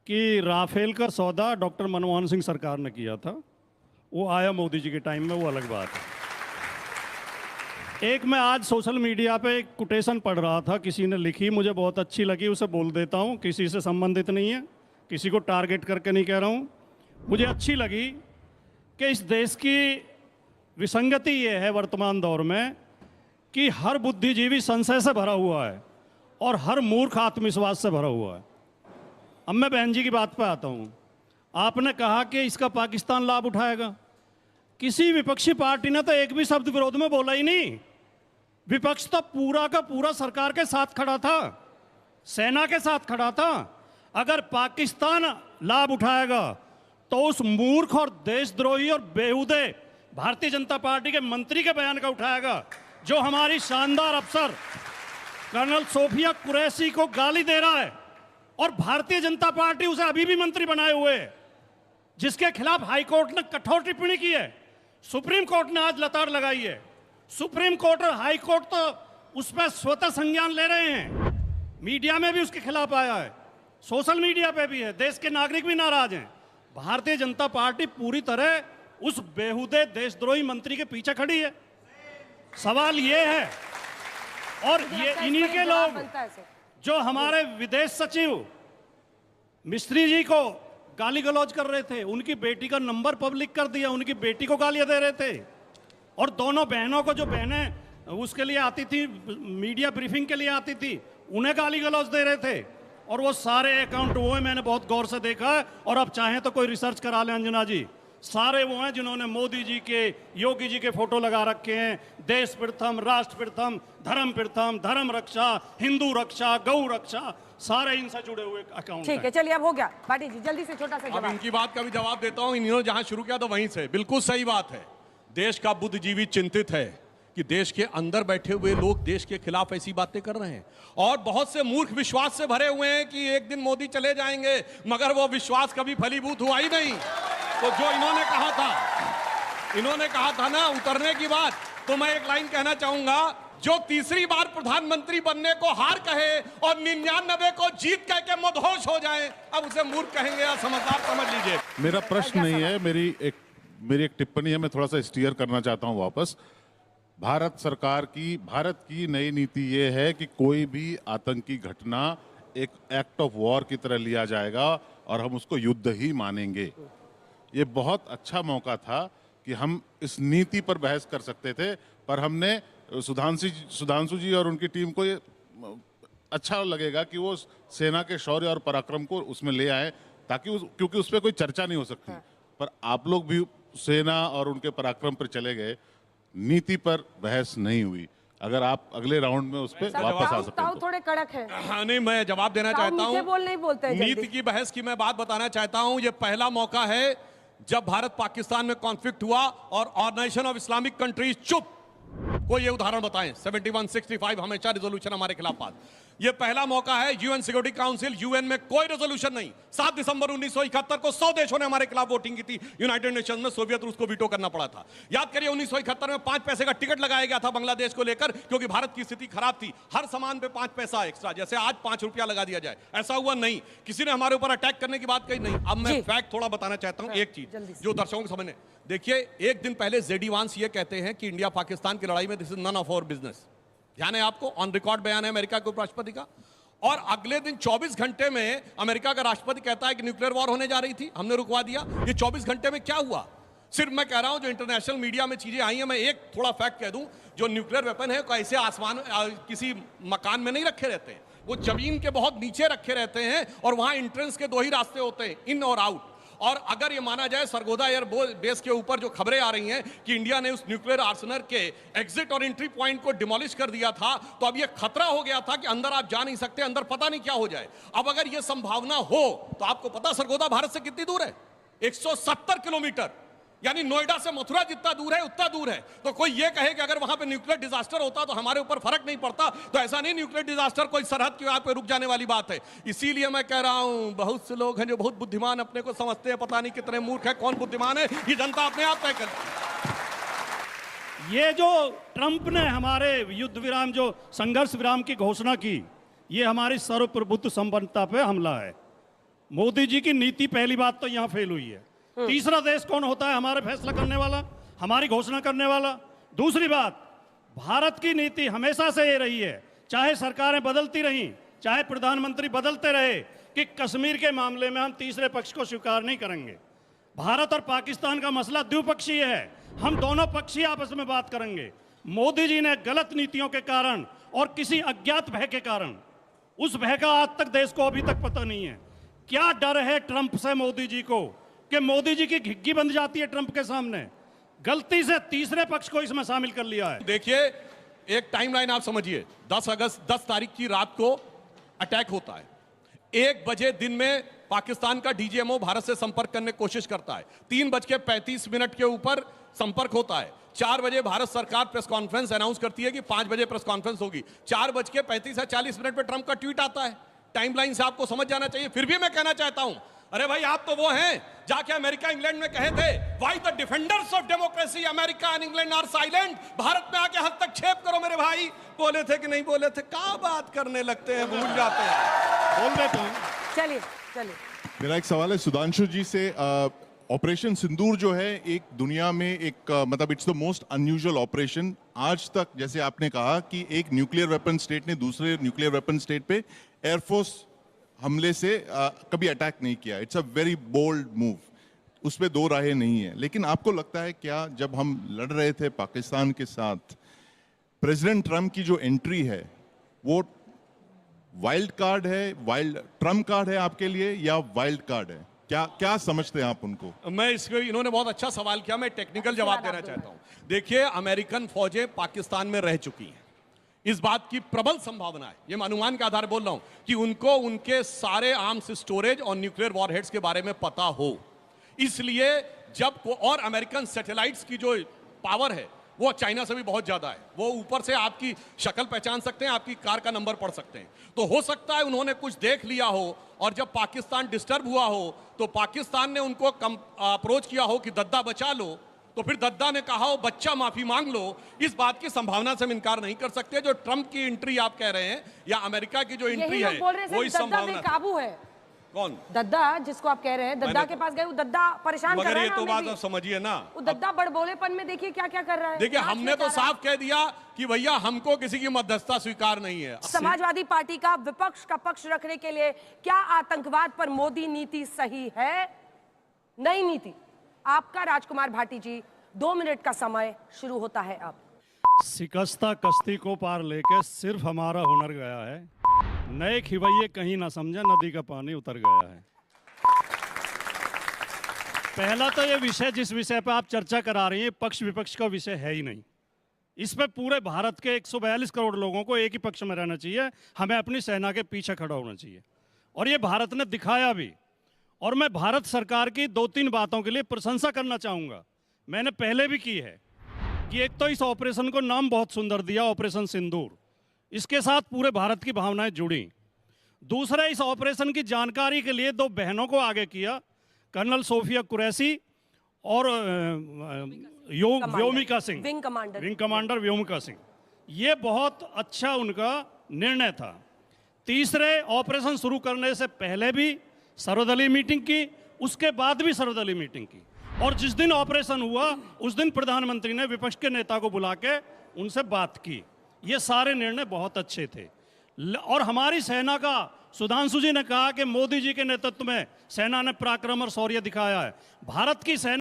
कि राफेल का सौदा डॉक्टर मनमोहन सिंह सरकार ने किया था, वो आया मोदी जी के टाइम में, वो अलग बात है। एक मैं आज सोशल मीडिया पे एक कोटेशन पढ़ रहा था, किसी ने लिखी, मुझे बहुत अच्छी लगी, उसे बोल देता हूँ। किसी से संबंधित नहीं है, किसी को टारगेट करके नहीं कह रहा हूँ। मुझे अच्छी लगी कि इस देश की विसंगति ये है वर्तमान दौर में कि हर बुद्धिजीवी संशय से भरा हुआ है और हर मूर्ख आत्मविश्वास से भरा हुआ है। अब मैं बहन जी की बात पे आता हूँ। आपने कहा कि इसका पाकिस्तान लाभ उठाएगा। किसी विपक्षी पार्टी ने तो एक भी शब्द विरोध में बोला ही नहीं। विपक्ष तो पूरा का पूरा सरकार के साथ खड़ा था, सेना के साथ खड़ा था। अगर पाकिस्तान लाभ उठाएगा तो उस मूर्ख और देशद्रोही और बेहुदे भारतीय जनता पार्टी के मंत्री के बयान का उठाएगा, जो हमारी शानदार अफसर कर्नल सोफिया कुरैशी को गाली दे रहा है और भारतीय जनता पार्टी उसे अभी भी मंत्री बनाए हुए है, जिसके खिलाफ हाईकोर्ट ने कठोर टिप्पणी की है। सुप्रीम कोर्ट ने आज लताड़ लगाई है। सुप्रीम कोर्ट और हाई कोर्ट तो उस पर स्वतः संज्ञान ले रहे हैं। मीडिया में भी उसके खिलाफ आया है, सोशल मीडिया पे भी है, देश के नागरिक भी नाराज हैं। भारतीय जनता पार्टी पूरी तरह उस बेहुदे देशद्रोही मंत्री के पीछे खड़ी है। सवाल ये है, और ये इन्हीं के लोग जो हमारे विदेश सचिव मिस्त्री जी को गाली गलौज कर रहे थे, उनकी बेटी का नंबर पब्लिक कर दिया, उनकी बेटी को गालियां दे रहे थे, और दोनों बहनों को, जो बहनें उसके लिए आती थी, मीडिया ब्रीफिंग के लिए आती थी, उन्हें गाली गलौज दे रहे थे। और वो सारे अकाउंट वो है, मैंने बहुत गौर से देखा है, और अब चाहें तो कोई रिसर्च करा लें अंजना जी, सारे वो हैं जिन्होंने मोदी जी के, योगी जी के फोटो लगा रखे हैं। देश प्रथम, राष्ट्र प्रथम, धर्म रक्षा, हिंदू रक्षा, गौ रक्षा, सारे इनसे जुड़े हुए अकाउंट। ठीक है, चलिए अब हो गया। पाटिल जी जल्दी से छोटा सा जवाब। अब इनकी बात का भी जवाब देता हूं। इन्होंने जहां शुरू किया तो वहीं से बिल्कुल सही बात है। देश का बुद्धिजीवी चिंतित है कि देश के अंदर बैठे हुए लोग देश के खिलाफ ऐसी बातें कर रहे हैं, और बहुत से मूर्ख विश्वास से भरे हुए हैं कि एक दिन मोदी चले जाएंगे, मगर वो विश्वास कभी फलीभूत हुआ ही नहीं। तो जो इन्होंने कहा था ना उतरने की बात, तो मैं एक लाइन कहना चाहूंगा, जो तीसरी बार प्रधानमंत्री बनने को हार कहे और 99 को जीत कह के मदहोश हो जाए, अब उसे मूर्ख कहेंगे या समझदार समझ लीजिए। मेरा प्रश्न नहीं है, मेरी एक टिप्पणी है। मैं थोड़ा सा स्टीयर करना चाहता हूं वापस। भारत सरकार की, भारत की नई नीति ये है कि कोई भी आतंकी घटना एक एक्ट ऑफ वॉर की तरह लिया जाएगा और हम उसको युद्ध ही मानेंगे। ये बहुत अच्छा मौका था कि हम इस नीति पर बहस कर सकते थे, पर हमने सुधांशु जी और उनकी टीम को ये अच्छा लगेगा कि वो सेना के शौर्य और पराक्रम को उसमें ले आए, ताकि क्योंकि उस पर कोई चर्चा नहीं हो सकती। पर आप लोग भी सेना और उनके पराक्रम पर चले गए, नीति पर बहस नहीं हुई। अगर आप अगले राउंड में उस पर वापस आ सकते हैं। थोड़े कड़क है। हाँ, नहीं, मैं जवाब देना चाहता हूँ। नहीं बोलते नीति की बहस की मैं बात बताना चाहता हूँ। ये पहला मौका है जब भारत पाकिस्तान में कॉन्फ्लिक्ट हुआ और ऑर्गेनाइजेशन ऑफ इस्लामिक कंट्रीज चुप। कोई ये उदाहरण बताएं। 7165 हमेशा रिजोल्यूशन हमारे खिलाफ पास। ये पहला मौका है। यूएन सिक्योरिटी काउंसिल, यूएन में कोई रेजोल्यूशन नहीं। 7 दिसंबर 1971 को 100 देशों ने हमारे खिलाफ वोटिंग की थी यूनाइटेड नेशंस में। सोवियत रूस को वीटो करना पड़ा था। याद करिए 1971 में 5 पैसे का टिकट लगाया गया था बांग्लादेश को लेकर, क्योंकि भारत की स्थिति खराब थी। हर सामान पे 5 पैसा एक्स्ट्रा, जैसे आज 5 रुपया लगा दिया जाए, ऐसा हुआ नहीं। किसी ने हमारे ऊपर अटैक करने की बात कही नहीं। अब मैं फैक्ट थोड़ा बताना चाहता हूं, एक चीज जो दर्शकों को समझने। देखिए, एक दिन पहले जेडी वांस ये कहते हैं कि इंडिया पाकिस्तान की लड़ाई में this is none of our business. ध्यान है आपको, ऑन रिकॉर्ड बयान है अमेरिका के उपराष्ट्रपति का। और अगले दिन 24 घंटे में अमेरिका का राष्ट्रपति कहता है कि न्यूक्लियर वॉर होने जा रही थी, हमने रुकवा दिया। ये 24 घंटे में क्या हुआ? सिर्फ मैं कह रहा हूं जो इंटरनेशनल मीडिया में चीजें आई हैं, मैं एक थोड़ा फैक्ट कह दूं। जो न्यूक्लियर वेपन है कैसे आसमान किसी मकान में नहीं रखे रहते हैं, वो जमीन के बहुत नीचे रखे रहते हैं, और वहां एंट्रेंस के 2 ही रास्ते होते हैं, इन और आउट। और अगर ये माना जाए, सरगोदा एयर बेस के ऊपर जो खबरें आ रही हैं कि इंडिया ने उस न्यूक्लियर आर्सेनल के एग्जिट और एंट्री पॉइंट को डिमोलिश कर दिया था, तो अब ये खतरा हो गया था कि अंदर आप जा नहीं सकते, अंदर पता नहीं क्या हो जाए। अब अगर ये संभावना हो तो आपको पता सरगोदा भारत से कितनी दूर है? 170 किलोमीटर, यानी नोएडा से मथुरा जितना दूर है उतना दूर है। तो कोई ये कहे कि अगर वहां पे न्यूक्लियर डिजास्टर होता तो हमारे ऊपर फर्क नहीं पड़ता, तो ऐसा नहीं। न्यूक्लियर डिजास्टर कोई सरहद के यहाँ पे रुक जाने वाली बात है। इसीलिए मैं कह रहा हूं, बहुत से लोग हैं जो बहुत बुद्धिमान अपने को समझते हैं, पता नहीं कितने मूर्ख है। कौन बुद्धिमान है ये जनता अपने आप तय कर। ये जो ट्रंप ने हमारे युद्ध विराम, जो संघर्ष विराम की घोषणा की, ये हमारी सर्वप्रभुत्व संपन्नता पे हमला है। मोदी जी की नीति पहली बात तो यहां फेल हुई है। तीसरा देश कौन होता है हमारे फैसला करने वाला, हमारी घोषणा करने वाला? दूसरी बात, भारत की नीति हमेशा से ये रही है, चाहे सरकारें बदलती रहीं, चाहे प्रधानमंत्री बदलते रहे, कि कश्मीर के मामले में हम तीसरे पक्ष को स्वीकार नहीं करेंगे। भारत और पाकिस्तान का मसला द्विपक्षीय है, हम दोनों पक्षीय आपस में बात करेंगे। मोदी जी ने गलत नीतियों के कारण और किसी अज्ञात भय के कारण, उस भय का आज तक देश को अभी तक पता नहीं है। क्या डर है ट्रंप से मोदी जी को, कि मोदी जी की घिग्गी बंध जाती है ट्रंप के सामने? गलती से तीसरे पक्ष को इसमें शामिल कर लिया है। देखिए, एक टाइमलाइन आप समझिए, 10 तारीख की रात को अटैक होता है। 1 बजे दिन में पाकिस्तान का डीजीएमओ भारत से संपर्क करने की कोशिश करता है। 3:35 के ऊपर संपर्क होता है। 4 बजे भारत सरकार प्रेस कॉन्फ्रेंस अनाउंस करती है कि 5 बजे प्रेस कॉन्फ्रेंस होगी। 4:35 या 40 मिनट पे ट्रंप का ट्वीट आता है। टाइमलाइन से आपको समझ जाना चाहिए। फिर भी मैं कहना चाहता हूं, अरे भाई, आप तो वो हैं जाके अमेरिका इंग्लैंड में कहे थे, why the defenders of democracy America and England are silent, Bharat में आके हस्तक्षेप करो मेरे भाई। बोले थे कि नहीं बोले थे? क्या बात करने लगते हैं, भूल जाते हैं। बोल देता हूं। चलिए चलिए, मेरा एक सवाल है सुधांशु जी से। ऑपरेशन सिंदूर जो है एक दुनिया में एक मतलब it's the most unusual operation. आज तक जैसे आपने कहा कि एक न्यूक्लियर वेपन स्टेट ने दूसरे न्यूक्लियर वेपन स्टेट पे एयरफोर्स हमले से कभी अटैक नहीं किया। It's a very bold move, उस पर दो राहें नहीं है। लेकिन आपको लगता है क्या, जब हम लड़ रहे थे पाकिस्तान के साथ, प्रेसिडेंट ट्रंप की जो एंट्री है वो वाइल्ड कार्ड है, वाइल्ड ट्रम्प कार्ड है आपके लिए, या वाइल्ड कार्ड है? क्या समझते हैं आप उनको? मैं इसको, इन्होंने बहुत अच्छा सवाल किया, मैं टेक्निकल जवाब देना चाहता हूं। देखिए, अमेरिकन फौजें पाकिस्तान में रह चुकी हैं, इस बात की प्रबल संभावना है, ये मैं अनुमान के आधार बोल रहा हूं, कि उनको उनके सारे आर्म्स स्टोरेज और न्यूक्लियर वॉरहेड्स के बारे में पता हो। इसलिए और अमेरिकन सैटेलाइट्स की जो पावर है वो चाइना से भी बहुत ज्यादा है। वो ऊपर से आपकी शक्ल पहचान सकते हैं, आपकी कार का नंबर पढ़ सकते हैं। तो हो सकता है उन्होंने कुछ देख लिया हो, और जब पाकिस्तान डिस्टर्ब हुआ हो तो पाकिस्तान ने उनको अप्रोच किया हो कि दद्दा बचा लो, तो फिर दद्दा ने कहा हो बच्चा माफी मांग लो। इस बात की संभावना से हम इनकार नहीं कर सकते। जो ट्रंप की एंट्री आप कह रहे हैं, या अमेरिका की जो एंट्री है, वो इस संभावना काबू है। कौन दद्दा जिसको आप कह रहे हैं, दद्दा के पास गए, वो दद्दा परेशान कर रहा है। ये तो बात आप समझिए ना, वो दद्दा बड़बोलेपन में देखिए क्या क्या कर रहा है। देखिए, हमने तो साफ कह दिया कि भैया हमको किसी की मध्यस्थता स्वीकार नहीं है। समाजवादी पार्टी का विपक्ष का पक्ष रखने के लिए क्या आतंकवाद पर मोदी नीति सही है? नई नीति। आपका राजकुमार भाटी जी, 2 मिनट का समय शुरू होता है अब। शिकस्ता कश्ती को पार लेके सिर्फ हमारा हुनर गया है, नए खिवैये कहीं ना समझे नदी का पानी उतर गया है। पहला तो ये विषय, जिस विषय पे आप चर्चा करा रही हैं, पक्ष विपक्ष का विषय है ही नहीं। इस पे पूरे भारत के 142 करोड़ लोगों को एक ही पक्ष में रहना चाहिए, हमें अपनी सेना के पीछे खड़ा होना चाहिए, और ये भारत ने दिखाया भी। और मैं भारत सरकार की 2-3 बातों के लिए प्रशंसा करना चाहूँगा, मैंने पहले भी की है, कि एक तो इस ऑपरेशन को नाम बहुत सुंदर दिया, ऑपरेशन सिंदूर, इसके साथ पूरे भारत की भावनाएं जुड़ी। दूसरा, इस ऑपरेशन की जानकारी के लिए 2 बहनों को आगे किया, कर्नल सोफिया कुरैशी और व्योमिका सिंह, विंग कमांडर व्योमिका सिंह। ये बहुत अच्छा उनका निर्णय था। तीसरे, ऑपरेशन शुरू करने से पहले भी सर्वदलीय मीटिंग की, उसके बाद भी सर्वदलीय मीटिंग की, और जिस दिन ऑपरेशन हुआ उस दिन प्रधानमंत्री ने विपक्ष के नेता को बुला के उनसे बात की। ये सारे निर्णय बहुत अच्छे थे। और हमारी सेना का, सुधांशु जी ने कहा कि मोदी जी के नेतृत्व में सेना ने पराक्रम और शौर्य दिखाया है। भारत की सेना